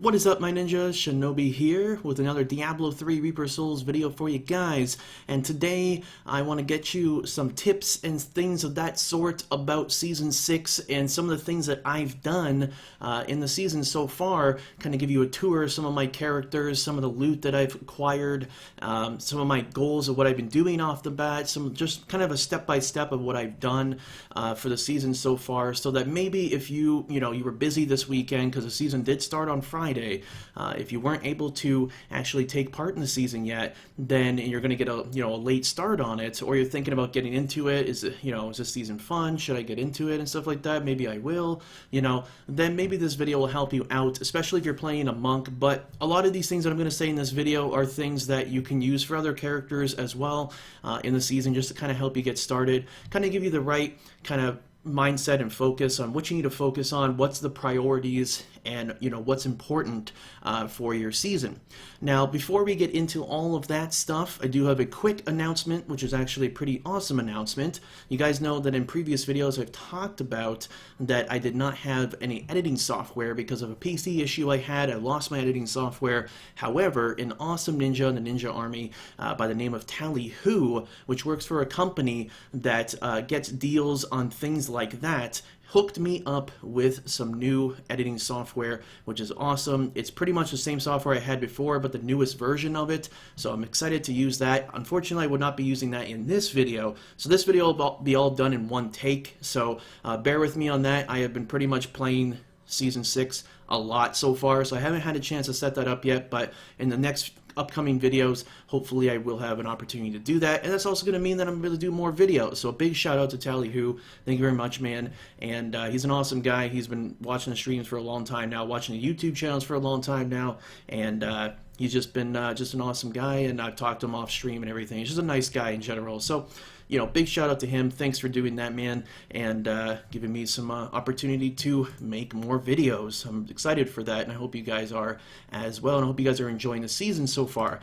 What is up, my ninjas? Shinobi here with another Diablo 3 Reaper Souls video for you guys. And today I want to get you some tips and things of that sort about Season 6 and some of the things that I've done in the season so far. Kind of give you a tour of some of my characters, some of the loot that I've acquired, some of my goals of what I've been doing off the bat, some just kind of a step-by-step of what I've done for the season so far, so that maybe if you were busy this weekend because the season did start on Friday. If you weren't able to actually take part in the season yet, then you're going to get a late start on it, or you're thinking about getting into it. Is this season fun? Should I get into it and stuff like that? Maybe I will. Then maybe this video will help you out, especially if you're playing a monk. But a lot of these things that I'm going to say in this video are things that you can use for other characters as well in the season, just to kind of help you get started, kind of give you the right kind of mindset and focus on what you need to focus on, what's the priorities, and what's important for your season. Now, before we get into all of that stuff, I do have a quick announcement, which is actually a pretty awesome announcement. You guys know that in previous videos I've talked about that I did not have any editing software because of a PC issue I had. I lost my editing software. However, an awesome ninja in the Ninja Army by the name of Tally-Ho, which works for a company that gets deals on things like that, hooked me up with some new editing software, which is awesome. It's pretty much the same software I had before, but the newest version of it, so I'm excited to use that. Unfortunately, I would not be using that in this video, so this video will be all done in one take, so bear with me on that. I have been pretty much playing Season 6 a lot so far, so I haven't had a chance to set that up yet, but in the next upcoming videos, hopefully I will have an opportunity to do that, and that's also going to mean that I'm going to do more videos. So a big shout out to Tally-Ho. Thank you very much, man. And he's an awesome guy. He's been watching the streams for a long time now, watching the YouTube channels for a long time now, and he's just been just an awesome guy, and I've talked to him off stream and everything. He's just a nice guy in general. So big shout out to him. Thanks for doing that, man, and giving me some opportunity to make more videos. I'm excited for that, and I hope you guys are as well, and I hope you guys are enjoying the season so far.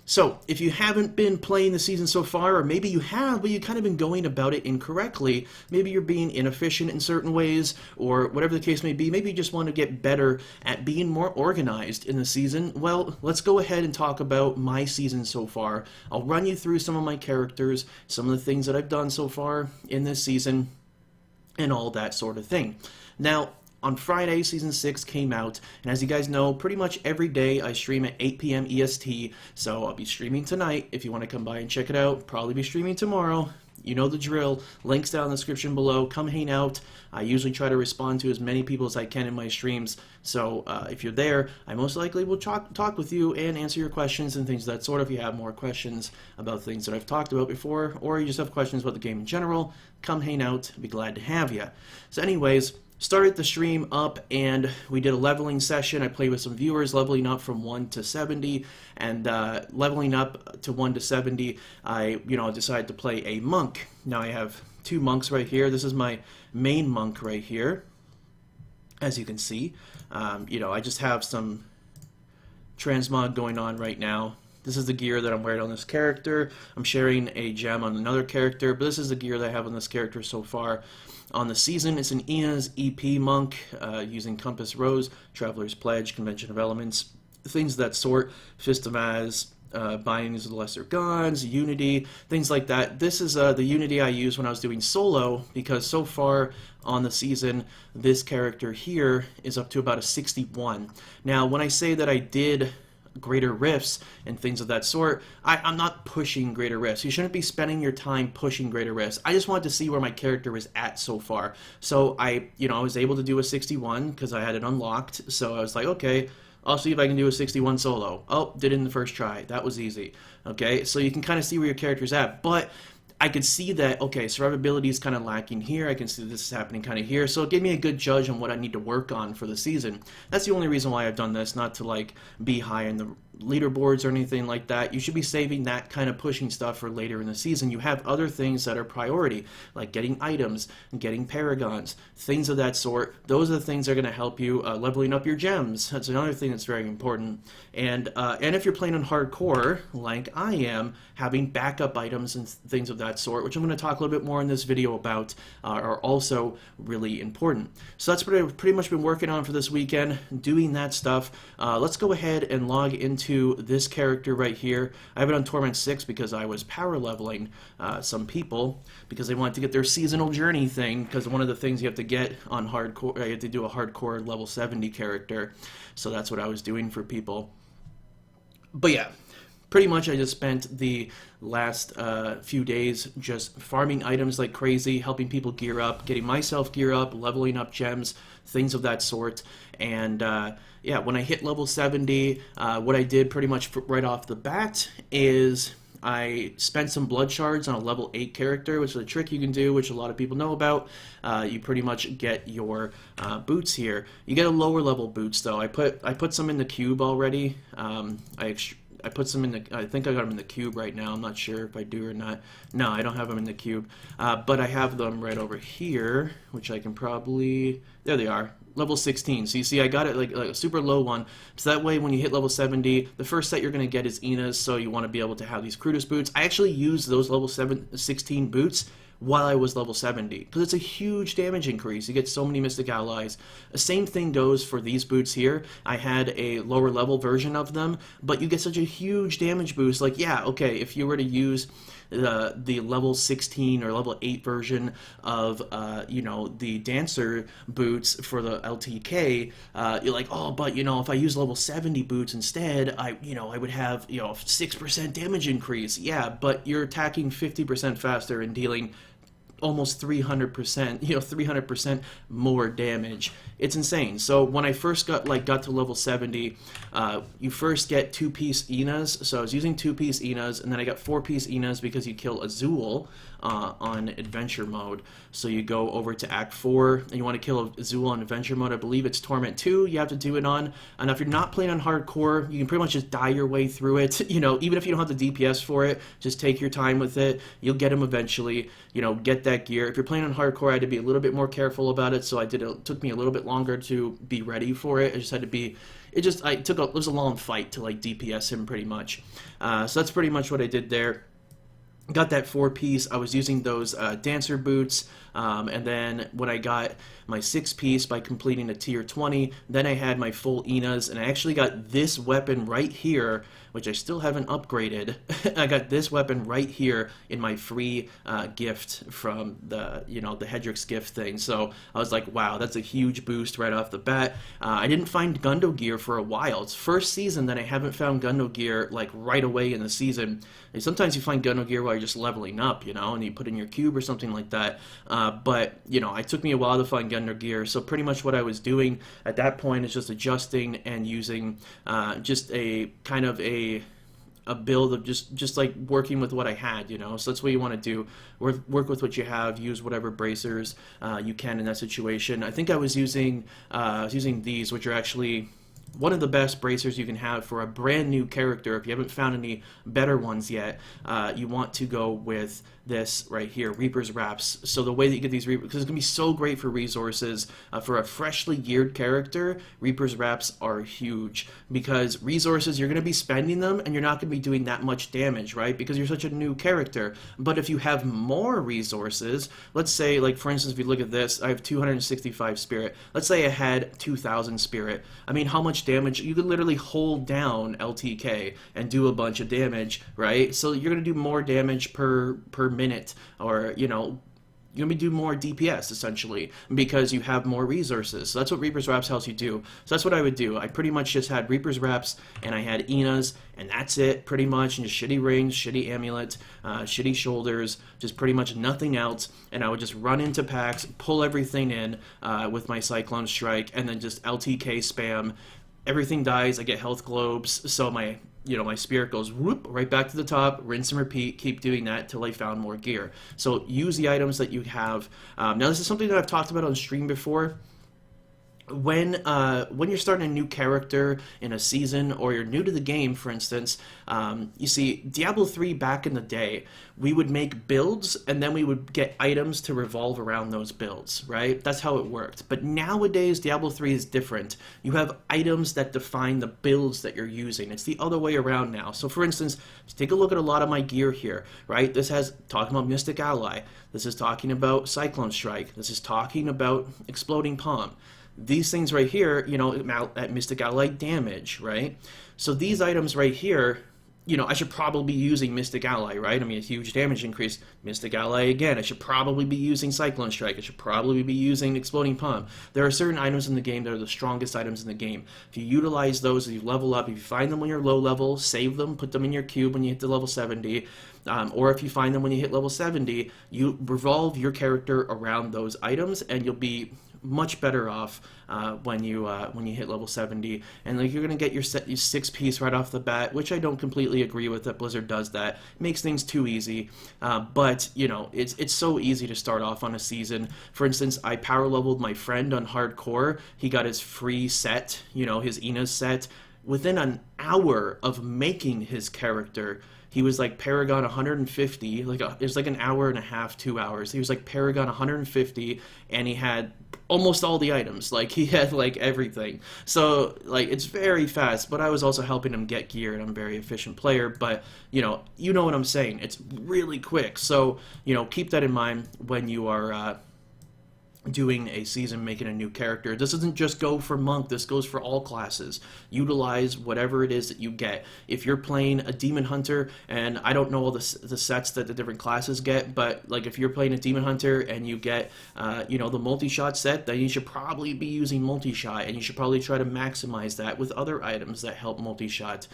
So, if you haven't been playing the season so far, or maybe you have, but you've kind of been going about it incorrectly, maybe you're being inefficient in certain ways, or whatever the case may be, maybe you just want to get better at being more organized in the season, well, let's go ahead and talk about my season so far. I'll run you through some of my characters, some of the things that I've done so far in this season, and all that sort of thing. Now, on Friday, Season 6 came out, and as you guys know, pretty much every day I stream at 8 p.m. EST, so I'll be streaming tonight. If you want to come by and check it out, probably be streaming tomorrow. You know the drill. Links down in the description below. Come hang out. I usually try to respond to as many people as I can in my streams, so if you're there, I most likely will talk with you and answer your questions and things of that sort. If you have more questions about things that I've talked about before, or you just have questions about the game in general, come hang out. I'd be glad to have you. So anyways, started the stream up, and we did a leveling session. I played with some viewers, leveling up from 1 to 70, and leveling up to 1 to 70, I decided to play a monk. Now I have two monks right here. This is my main monk right here, as you can see. I just have some transmog going on right now. This is the gear that I'm wearing on this character. I'm sharing a gem on another character, but this is the gear that I have on this character so far. On the season, it's an Ina's EP monk using Compass Rose, Traveler's Pledge, Convention of Elements, things of that sort, Fist of Az, Bindings of the Lesser Gods, Unity, things like that. This is the Unity I used when I was doing solo, because so far on the season, this character here is up to about a 61. Now, when I say that I did greater rifts and things of that sort, I'm not pushing greater rifts. You shouldn't be spending your time pushing greater rifts. I just wanted to see where my character was at so far. So I was able to do a 61 because I had it unlocked. So I was like, okay, I'll see if I can do a 61 solo. Oh, did it in the first try. That was easy. Okay, so you can kind of see where your character's at, but I could see that, okay, survivability is kind of lacking here. I can see this is happening kind of here. So it gave me a good judge on what I need to work on for the season. That's the only reason why I've done this, not to, be high in the leaderboards or anything like that. You should be saving that kind of pushing stuff for later in the season. You have other things that are priority, like getting items, getting paragons, things of that sort. Those are the things that are going to help you leveling up your gems. That's another thing that's very important. And if you're playing on hardcore, like I am, having backup items and things of that sort, which I'm going to talk a little bit more in this video about, are also really important. So that's what I've pretty much been working on for this weekend, doing that stuff. Let's go ahead and log into this character right here. I have it on Torment 6 because I was power leveling some people because they wanted to get their seasonal journey thing, because one of the things you have to get on hardcore, you have to do a hardcore level 70 character. So that's what I was doing for people. But yeah, pretty much I just spent the last few days just farming items like crazy, helping people gear up, getting myself gear up, leveling up gems, things of that sort. And yeah, when I hit level 70, what I did pretty much right off the bat is I spent some blood shards on a level 8 character, which is a trick you can do, which a lot of people know about. You pretty much get your boots here. You get a lower level boots though. I put some in the cube already. I put some in the, I think I got them in the cube right now. I'm not sure if I do or not. No, I don't have them in the cube. But I have them right over here, which I can probably, there they are. Level 16. So you see I got it like a super low one. So that way when you hit level 70, the first set you're going to get is Ina's, so you want to be able to have these Crutus boots. I actually used those level 16 boots while I was level 70, because it's a huge damage increase. You get so many Mystic Allies. The same thing goes for these boots here. I had a lower level version of them, but you get such a huge damage boost. Like, yeah, okay, if you were to use the level 16 or level 8 version of, you know, the Dancer boots for the LTK, you're like, oh, but, you know, if I use level 70 boots instead, I would have, you know, 6% damage increase. Yeah, but you're attacking 50% faster and dealing almost 300%, you know, 300% more damage. It's insane. So when I first got to level 70, you first get 2-piece Ina's. So I was using 2-piece Ina's, and then I got 4-piece Ina's because you kill Azul on adventure mode. So you go over to Act 4, and you want to kill Azul on adventure mode. I believe it's Torment 2 you have to do it on. And if you're not playing on hardcore, you can pretty much just die your way through it. You know, even if you don't have the DPS for it, just take your time with it. You'll get him eventually. You know, get that gear. If you're playing on hardcore, I had to be a little bit more careful about it, so it took me a little bit longer to be ready for it. I just had to be, it was a long fight to like DPS him pretty much. So that's pretty much what I did there. Got that 4-piece. I was using those Dancer boots, and then when I got my 6-piece by completing a tier 20, then I had my full Ina's, and I actually got this weapon right here, which I still haven't upgraded. I got this weapon right here in my free gift from the, you know, the Hedrick's gift thing. So I was like, wow, that's a huge boost right off the bat. I didn't find Gundo gear for a while. It's first season that I haven't found Gundo gear like right away in the season. And sometimes you find Gundo gear while you're just leveling up, you know, and you put in your cube or something like that. But, you know, it took me a while to find Gundo gear. So pretty much what I was doing at that point is just adjusting and using just a kind of a build of just like working with what I had, you know. So that's what you want to do. Work with what you have. Use whatever bracers you can in that situation. I think I was using these, which are actually one of the best bracers you can have for a brand new character. If you haven't found any better ones yet, you want to go with this right here, Reaper's Wraps. So the way that you get these Reapers, because it's going to be so great for resources, for a freshly geared character, Reaper's Wraps are huge, because resources, you're going to be spending them, and you're not going to be doing that much damage, right? Because you're such a new character. But if you have more resources, let's say, like, for instance, if you look at this, I have 265 spirit. Let's say I had 2,000 spirit. I mean, how much damage? You could literally hold down LTK and do a bunch of damage, right? So you're going to do more damage per minute, or, you know, you're going to do more DPS, essentially, because you have more resources. So that's what Reaper's Wraps helps you do. So that's what I would do. I pretty much just had Reaper's Wraps, and I had Ina's, and that's it, pretty much, and just shitty rings, shitty amulet, shitty shoulders, just pretty much nothing else, and I would just run into packs, pull everything in with my Cyclone Strike, and then just LTK spam. Everything dies, I get health globes, so my spirit goes whoop right back to the top, rinse and repeat, keep doing that till I found more gear. So use the items that you have. Now this is something that I've talked about on stream before, when you're starting a new character in a season, or you're new to the game, for instance, you see, Diablo 3 back in the day, we would make builds and then we would get items to revolve around those builds, right? That's how it worked. But nowadays, Diablo 3 is different. You have items that define the builds that you're using. It's the other way around now. So for instance, take a look at a lot of my gear here, right? This has talking about Mystic Ally. This is talking about Cyclone Strike. This is talking about Exploding Palm. These things right here, you know, at Mystic Ally damage, right? So these items right here, you know, I should probably be using Mystic Ally, right? I mean, a huge damage increase. Mystic Ally again. I should probably be using Cyclone Strike. I should probably be using Exploding Palm. There are certain items in the game that are the strongest items in the game. If you utilize those, if you level up, if you find them when you're low level, save them, put them in your cube when you hit the level 70. Or if you find them when you hit level 70, you revolve your character around those items, and you'll be much better off when you hit level 70, and like you're gonna get your 6-piece right off the bat, which I don't completely agree with that Blizzard does that. It makes things too easy, but you know, it's so easy to start off on a season. For instance, I power leveled my friend on hardcore. He got his free set, you know, his Ina's set, within an hour of making his character. He was like Paragon 150, it was like an hour and a half, 2 hours. He was like Paragon 150, and he had almost all the items. Like, he had like everything. So like, it's very fast, but I was also helping him get gear, and I'm a very efficient player. But you know what I'm saying. It's really quick. So you know, keep that in mind when you are doing a season, making a new character. This doesn't just go for monk, this goes for all classes. Utilize whatever it is that you get. If you're playing a demon hunter, and I don't know all the sets that the different classes get, but like if you're playing a demon hunter and you get you know, the multi-shot set, then you should probably be using multi-shot, and you should probably try to maximize that with other items that help multi-shot.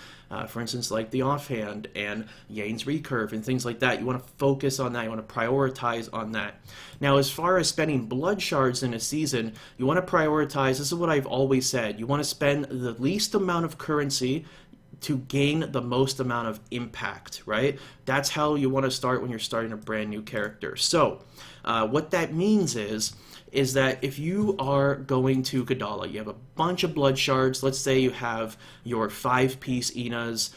For instance, like the offhand and Yane's recurve and things like that. You want to focus on that. You want to prioritize on that. Now, as far as spending blood shards in a season, you want to prioritize. This is what I've always said. You want to spend the least amount of currency to gain the most amount of impact, right? That's how you want to start when you're starting a brand new character. So what that means is that if you are going to Kadala, you have a bunch of blood shards. Let's say you have your 5-piece Inas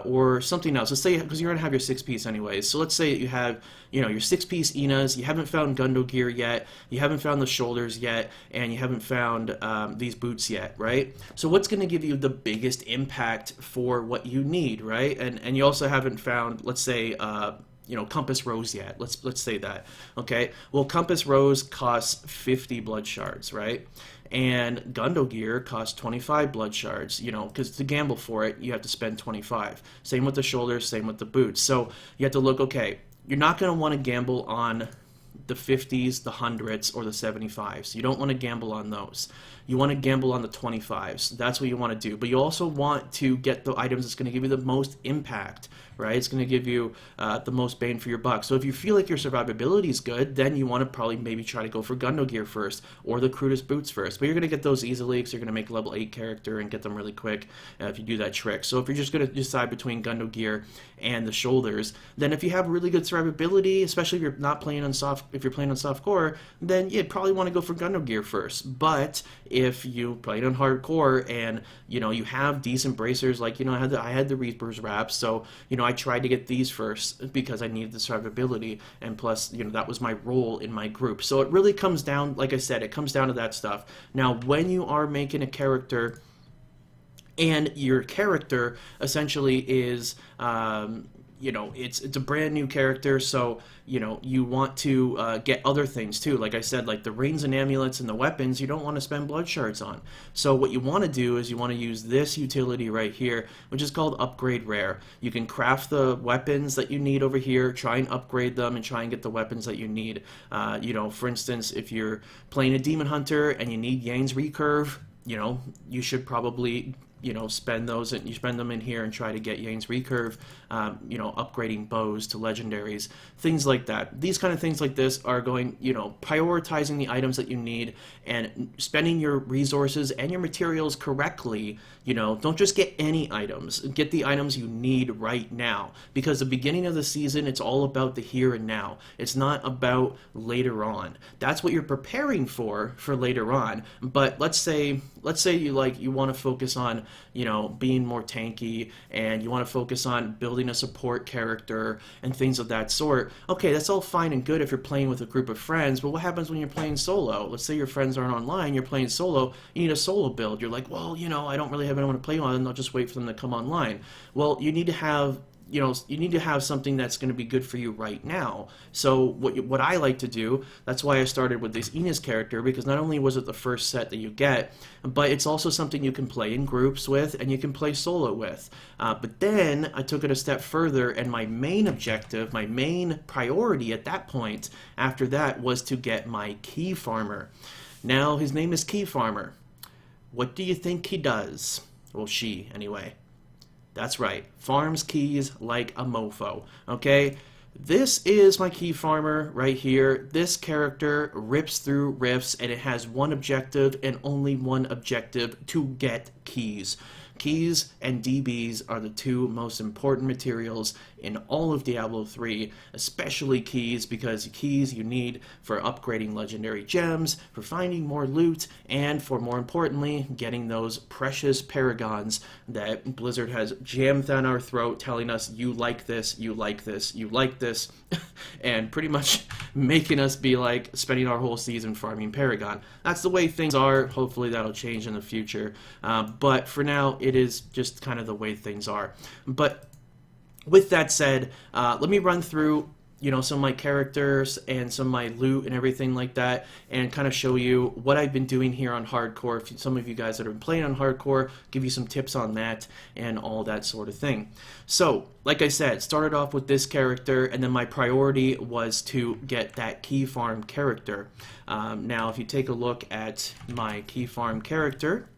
or something else. Let's say, because you're going to have your 6-piece anyways. So let's say you have, you know, your 6-piece Inas. You haven't found Gundo gear yet. You haven't found the shoulders yet, and you haven't found these boots yet, right? So what's going to give you the biggest impact for what you need, right? And you also haven't found, let's say, you know, Compass Rose yet. Let's say that. Okay. Well, Compass Rose costs 50 blood shards, right? And Gundo gear costs 25 blood shards. You know, because to gamble for it, you have to spend 25. Same with the shoulders. Same with the boots. So you have to look. Okay, you're not going to want to gamble on the 50s, the 100s, or the 75s. You don't want to gamble on those. You want to gamble on the 25s. That's what you want to do. But you also want to get the items that's going to give you the most impact, right? It's going to give you the most bang for your buck. So if you feel like your survivability is good, then you want to probably maybe try to go for Gundo gear first, or the crudest boots first. But you're going to get those easily, because you're going to make a level 8 character and get them really quick if you do that trick. So if you're just going to decide between Gundo gear and the shoulders, then if you have really good survivability, especially if you're not playing on if you're playing on softcore, then you'd probably want to go for Gundo gear first. But if you played on hardcore and you know you have decent bracers, like you know I had the Reaper's wraps, so you know I tried to get these first because I needed the survivability, and plus you know that was my role in my group. So it really comes down, like I said, it comes down to that stuff. Now, when you are making a character, and your character essentially is you know, it's a brand new character, so you know you want to get other things too. Like I said, like the rings and amulets and the weapons, you don't want to spend blood shards on. So what you want to do is you want to use this utility right here, which is called Upgrade Rare. You can craft the weapons that you need over here, try and upgrade them, and try and get the weapons that you need. You know, for instance, if you're playing a demon hunter and you need Yang's recurve, you know, you should probably you know, spend those and you spend them in here and try to get Yang's recurve, you know, upgrading bows to legendaries, things like that. These kind of things like this are going, you know, prioritizing the items that you need and spending your resources and your materials correctly. You know, don't just get any items. Get the items you need right now, because the beginning of the season, it's all about the here and now. It's not about later on. That's what you're preparing for later on. But let's say you want to focus on, you know, being more tanky, and you want to focus on building a support character and things of that sort. Okay, that's all fine and good if you're playing with a group of friends, but what happens when you're playing solo? Let's say your friends aren't online, you're playing solo, you need a solo build. You're like, well, you know, I don't really have anyone to play on, and I'll just wait for them to come online. Well, you need to have, you know, you need to have something that's going to be good for you right now. So what I like to do, that's why I started with this Enos character, because not only was it the first set that you get, but it's also something you can play in groups with and you can play solo with. But then I took it a step further, and my main objective, my main priority at that point after that was to get my key farmer. Now his name is Key Farmer. What do you think he does? Well, she anyway. That's right, farms keys like a mofo, okay? This is my key farmer right here. This character rips through rifts, and it has one objective and only one objective: to get keys. Keys and DBs are the two most important materials in all of Diablo 3, especially keys, because keys you need for upgrading legendary gems, for finding more loot, and for, more importantly, getting those precious paragons that Blizzard has jammed down our throat, telling us, you like this, you like this, you like this, and pretty much making us be like spending our whole season farming paragon. That's the way things are. Hopefully that'll change in the future, but for now it is just kind of the way things are. But with that said, let me run through, you know, some of my characters and some of my loot and everything like that, and kind of show you what I've been doing here on hardcore. If some of you guys that have been playing on hardcore, give you some tips on that and all that sort of thing. So, like I said, started off with this character, and then my priority was to get that key farm character. Now, if you take a look at my key farm character,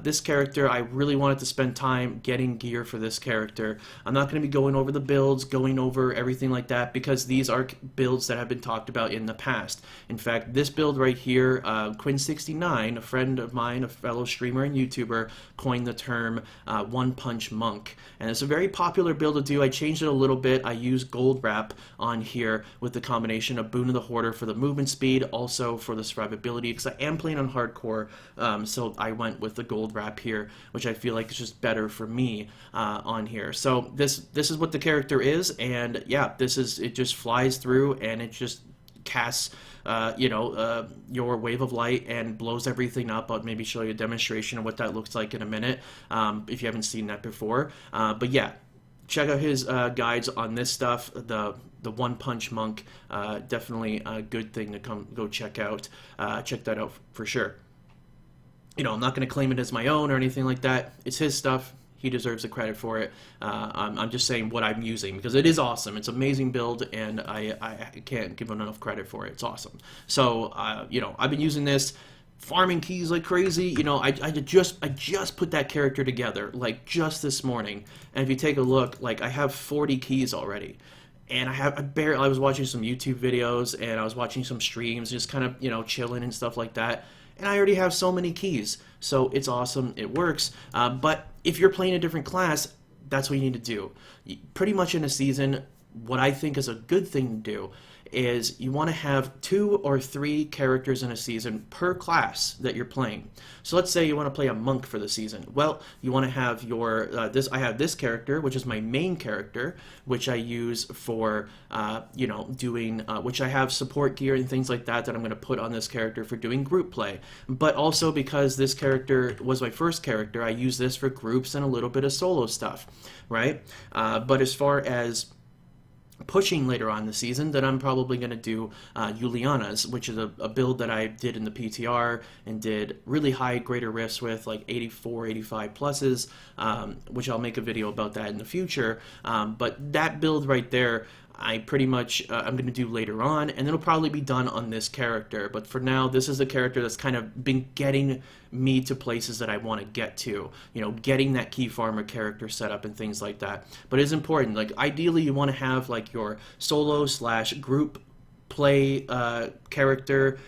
this character, I really wanted to spend time getting gear for this character. I'm not going to be going over the builds, going over everything like that, because these are builds that have been talked about in the past. In fact, this build right here, Quinn69, a friend of mine, a fellow streamer and YouTuber, coined the term One Punch Monk. And it's a very popular build to do. I changed it a little bit. I used gold wrap on here with the combination of Boon of the Hoarder for the movement speed, also for the survivability, because I am playing on hardcore, so I went with the gold wrap here, which I feel like is just better for me on here. So this is what the character is, and yeah, it just flies through, and it just casts your wave of light and blows everything up. I'll maybe show you a demonstration of what that looks like in a minute, if you haven't seen that before. But yeah, check out his guides on this stuff. The One Punch Monk, definitely a good thing to go check out. Check that out for sure. You know, I'm not going to claim it as my own or anything like that. It's his stuff. He deserves the credit for it. I'm just saying what I'm using, because it is awesome. It's an amazing build, and I can't give him enough credit for it. It's awesome. So, you know, I've been using this, farming keys like crazy. You know, I just put that character together, like, just this morning. And if you take a look, like, I have 40 keys already. And I was watching some YouTube videos, and I was watching some streams, just kind of, you know, chilling and stuff like that. And I already have so many keys, so it's awesome, it works. But if you're playing a different class, that's what you need to do. Pretty much in a season, what I think is a good thing to do is you want to have 2 or 3 characters in a season per class that you're playing. So let's say you want to play a monk for the season. Well, you want to have your I have this character, which is my main character, which I use for you know, doing which I have support gear and things like that I'm going to put on this character for doing group play. But also, because this character was my first character, I use this for groups and a little bit of solo stuff, right? But as far as pushing later on in the season, that I'm probably going to do Juliana's, which is a build that I did in the PTR and did really high greater rifts with, like 84, 85 pluses, which I'll make a video about that in the future. But that build right there, I pretty much I'm going to do later on, and it'll probably be done on this character. But for now, this is the character that's kind of been getting me to places that I want to get to. You know, getting that key farmer character set up and things like that. But it's important. Like, ideally, you want to have like your solo/group play character,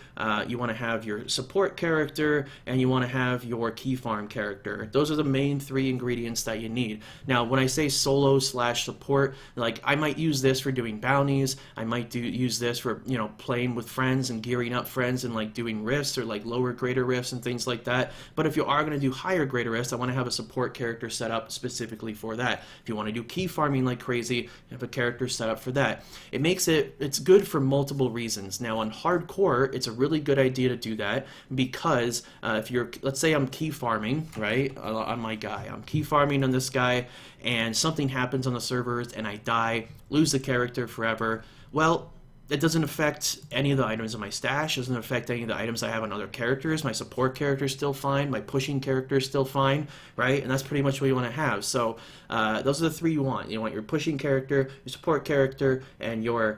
you want to have your support character, and you want to have your key farm character. Those are the main 3 ingredients that you need. Now, when I say solo/support, like, I might use this for doing bounties, I might use this for, you know, playing with friends and gearing up friends and like doing rifts or like lower grader rifts and things like that. But if you are going to do higher grader rifts, I want to have a support character set up specifically for that. If you want to do key farming like crazy, you have a character set up for that. It's good for multiple reasons. Now, on hardcore, it's a really good idea to do that because if you're, let's say I'm key farming, right, on my guy, I'm key farming on this guy, and something happens on the servers and I die, lose the character forever. Well, it doesn't affect any of the items in my stash, doesn't affect any of the items I have on other characters. My support character is still fine, my pushing character is still fine, right? And that's pretty much what you want to have. So those are the 3 you want. You want your pushing character, your support character, and your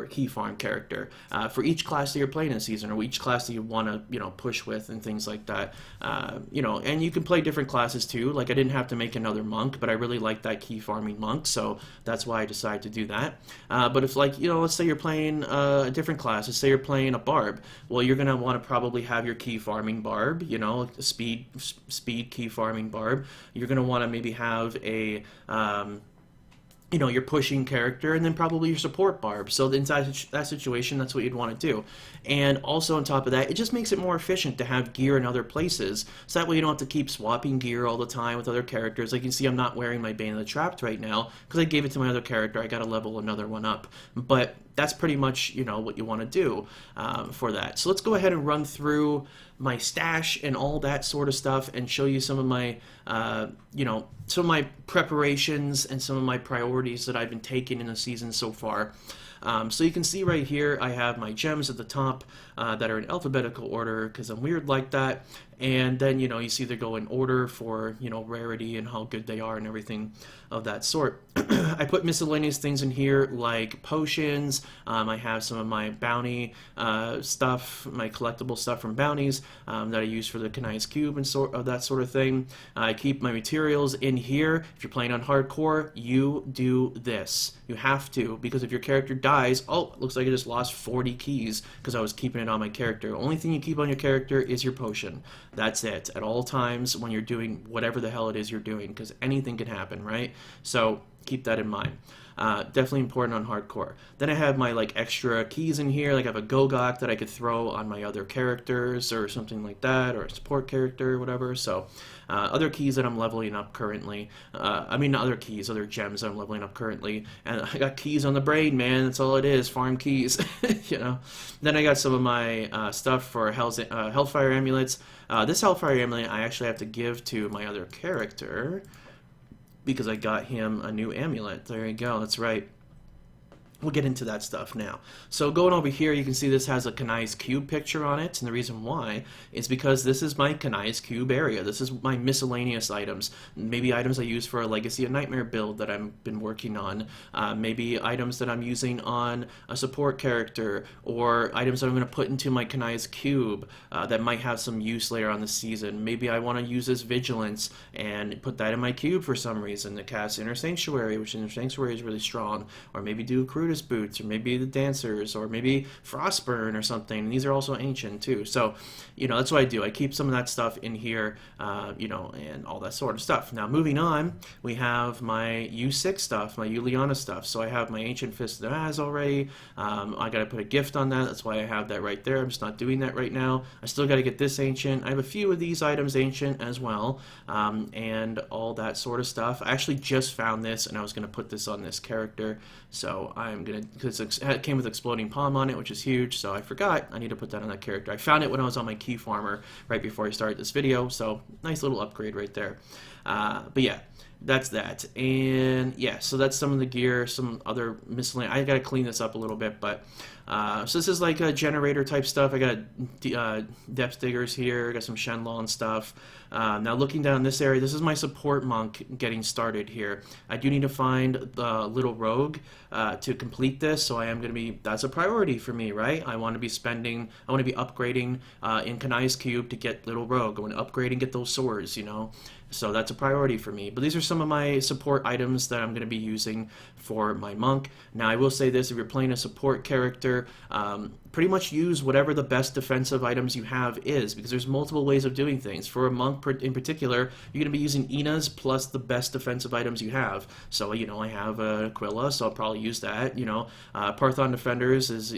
key farm character for each class that you're playing in season, or each class that you want to, you know, push with and things like that. You know, and you can play different classes too. Like, I didn't have to make another monk, but I really like that key farming monk, so that's why I decided to do that. But if, like, you know, let's say you're playing a different class, let's say you're playing a barb, well, you're going to want to probably have your key farming barb, you know, speed key farming barb. You're going to want to maybe have a you know, your pushing character, and then probably your support barb. So in that situation, that's what you'd want to do. And also on top of that, it just makes it more efficient to have gear in other places, so that way you don't have to keep swapping gear all the time with other characters. Like you can see, I'm not wearing my Bane of the Trapped right now because I gave it to my other character. I got to level another one up. But that's pretty much, you know, what you want to do for that. So let's go ahead and run through my stash and all that sort of stuff and show you some of my, you know, some of my preparations and some of my priorities that I've been taking in the season so far. So you can see right here, I have my gems at the top that are in alphabetical order because I'm weird like that. And then, you know, you see they go in order for, you know, rarity and how good they are and everything of that sort. I put miscellaneous things in here like potions. I have some of my bounty stuff, my collectible stuff from bounties that I use for the Kanai's Cube and that sort of thing. I keep my materials in here. If you're playing on hardcore, you do this. You have to, because if your character dies, oh, it looks like I just lost 40 keys because I was keeping it on my character. The only thing you keep on your character is your potion. That's it. At all times when you're doing whatever the hell it is you're doing, because anything can happen, right? So keep that in mind. Definitely important on hardcore. Then I have my like extra keys in here. Like I have a Gogok that I could throw on my other characters or something like that, or a support character or whatever. So other keys that I'm leveling up currently. I mean, other gems that I'm leveling up currently. And I got keys on the brain, man. That's all it is. Farm keys, you know. Then I got some of my stuff for Hellfire amulets. This Hellfire amulet I actually have to give to my other character, because I got him a new amulet. There you go, that's right. We'll get into that stuff now. So going over here, you can see this has a Kanai's Cube picture on it, and the reason why is because this is my Kanai's Cube area. This is my miscellaneous items. Maybe items I use for a Legacy of Nightmare build that I've been working on. Maybe items that I'm using on a support character, or items that I'm going to put into my Kanai's Cube that might have some use later on the season. Maybe I want to use this Vigilance and put that in my cube for some reason to cast Inner Sanctuary, which Inner Sanctuary is really strong, or maybe do Crutus Boots, or maybe the Dancers, or maybe Frostburn or something. And these are also ancient too. So, you know, that's what I do. I keep some of that stuff in here, you know, and all that sort of stuff. Now, moving on, we have my U6 stuff, my Juliana stuff. So I have my Ancient Fist of Az already. I got to put a gift on that. That's why I have that right there. I'm just not doing that right now. I still got to get this ancient. I have a few of these items ancient as well, and all that sort of stuff. I actually just found this, and I was going to put this on this character. So I'm going to, because it came with Exploding Palm on it, which is huge, so I forgot. I need to put that on that character. I found it when I was on my Key Farmer right before I started this video, so nice little upgrade right there. But yeah, that's that. And yeah, so that's some of the gear, some other miscellaneous. I got to clean this up a little bit, but so this is like a generator type stuff. I got depth diggers here, I got some Shenlong stuff, Now looking down this area, this is my support monk getting started here. I do need to find the little rogue to complete this, so I am going to be, that's a priority for me, right? I want to be upgrading in Kanai's Cube to get little rogue. I want to upgrade and get those swords, you know? So that's a priority for me. But these are some of my support items that I'm going to be using for my monk. Now I will say this, if you're playing a support character, pretty much use whatever the best defensive items you have is, because there's multiple ways of doing things. For a monk in particular, you're going to be using Ina's plus the best defensive items you have. So, you know, I have Aquila, so I'll probably use that. You know, Parthon Defenders is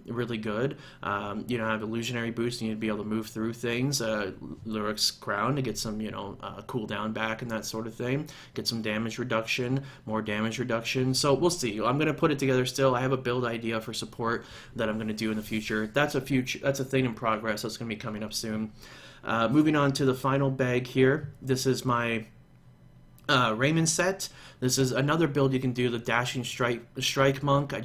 really good. You know, I have Illusionary Boost, you need to be able to move through things. Lyric's Crown to get some, you know, cooldown back and that sort of thing. Get some damage reduction, more damage reduction. So we'll see. I'm going to put it together still. I have a build idea for support that I'm going to do in the future. That's a thing in progress. That's going to be coming up soon. Moving on to the final bag here. This is my Raymond set. This is another build you can do, the Dashing Strike Monk. I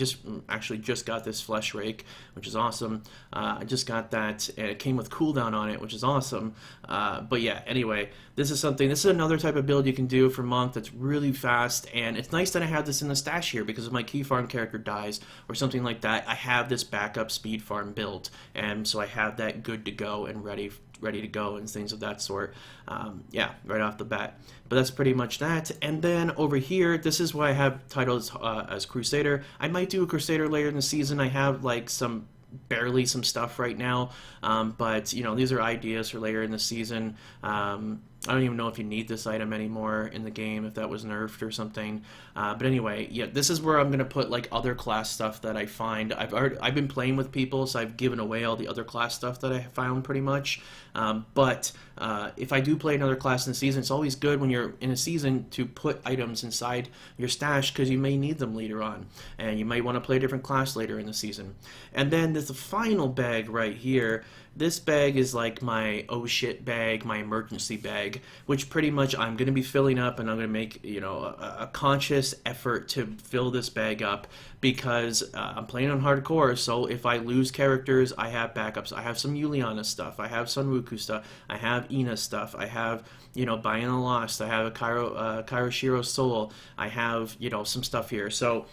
actually just got this Flesh Rake, which is awesome. I just got that, and it came with cooldown on it, which is awesome. But yeah, anyway, this is another type of build you can do for Monk that's really fast, and it's nice that I have this in the stash here, because if my key farm character dies or something like that, I have this backup speed farm built, and so I have that good to go and ready to go and things of that sort. Yeah, right off the bat. But that's pretty much that. And then over here, this is what I have titled as Crusader. I might do a Crusader later in the season. I have like barely some stuff right now, but you know, these are ideas for later in the season. I don't even know if you need this item anymore in the game, if that was nerfed or something. But anyway, yeah, this is where I'm going to put like other class stuff that I find. I've been playing with people, so I've given away all the other class stuff that I found pretty much. But if I do play another class in the season, it's always good when you're in a season to put items inside your stash, because you may need them later on. And you might want to play a different class later in the season. And then there's the final bag right here. This bag is like my oh shit bag, my emergency bag, which pretty much I'm going to be filling up, and I'm going to make, you know, a conscious effort to fill this bag up, because I'm playing on hardcore, so if I lose characters, I have backups. I have some Yuliana stuff, I have some Ruku stuff, I have Ina stuff, I have, you know, Buying the Lost, I have a Kairoshiro Soul, I have, you know, some stuff here. So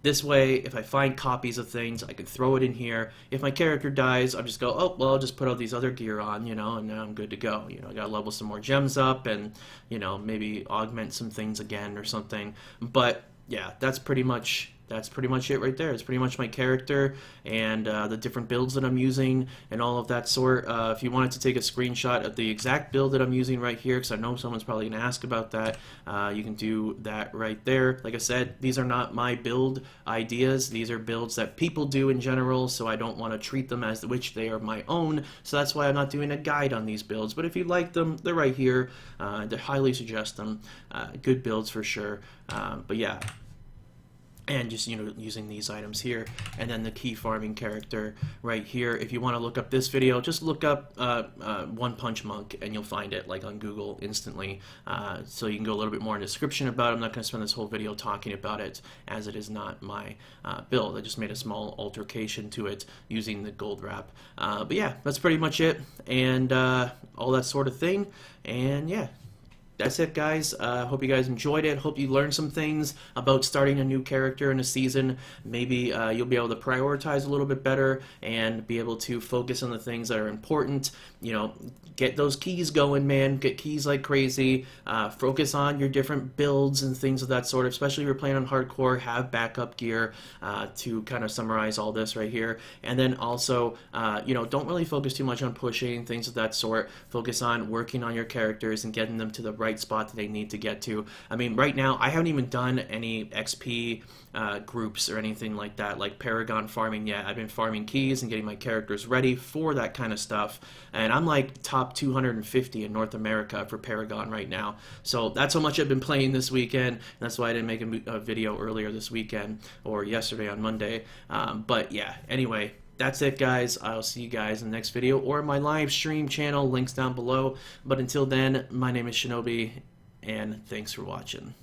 this way, if I find copies of things, I can throw it in here. If my character dies, I'll just go, oh, well, I'll just put all these other gear on, you know, and now I'm good to go. You know, I gotta level some more gems up and, you know, maybe augment some things again or something. But yeah, that's pretty much it right there. It's pretty much my character and the different builds that I'm using and all of that sort. If you wanted to take a screenshot of the exact build that I'm using right here, because I know someone's probably going to ask about that, you can do that right there. Like I said, these are not my build ideas. These are builds that people do in general, so I don't want to treat them as which they are my own. So that's why I'm not doing a guide on these builds. But if you like them, they're right here. I highly suggest them. Good builds for sure. But yeah. And just, you know, using these items here, and then the key farming character right here. If you want to look up this video, just look up One Punch Monk, and you'll find it like on Google instantly. So you can go a little bit more in description about it. I'm not going to spend this whole video talking about it, as it is not my build. I just made a small altercation to it using the gold wrap. But yeah, that's pretty much it, and all that sort of thing. And yeah. That's it, guys. Hope you guys enjoyed it. Hope you learned some things about starting a new character in a season. Maybe you'll be able to prioritize a little bit better and be able to focus on the things that are important. You know, get those keys going, man. Get keys like crazy. Focus on your different builds and things of that sort. Especially if you're playing on hardcore, have backup gear to kind of summarize all this right here. And then also, you know, don't really focus too much on pushing, things of that sort. Focus on working on your characters and getting them to the right spot that they need to get to. I mean, right now, I haven't even done any XP groups or anything like that, like Paragon farming yet. I've been farming keys and getting my characters ready for that kind of stuff, and I'm like top 250 in North America for Paragon right now. So that's how much I've been playing this weekend. That's why I didn't make a video earlier this weekend, or yesterday on Monday. But yeah, anyway, that's it, guys. I'll see you guys in the next video or my live stream channel. Links down below. But until then, my name is Shinobi, and thanks for watching.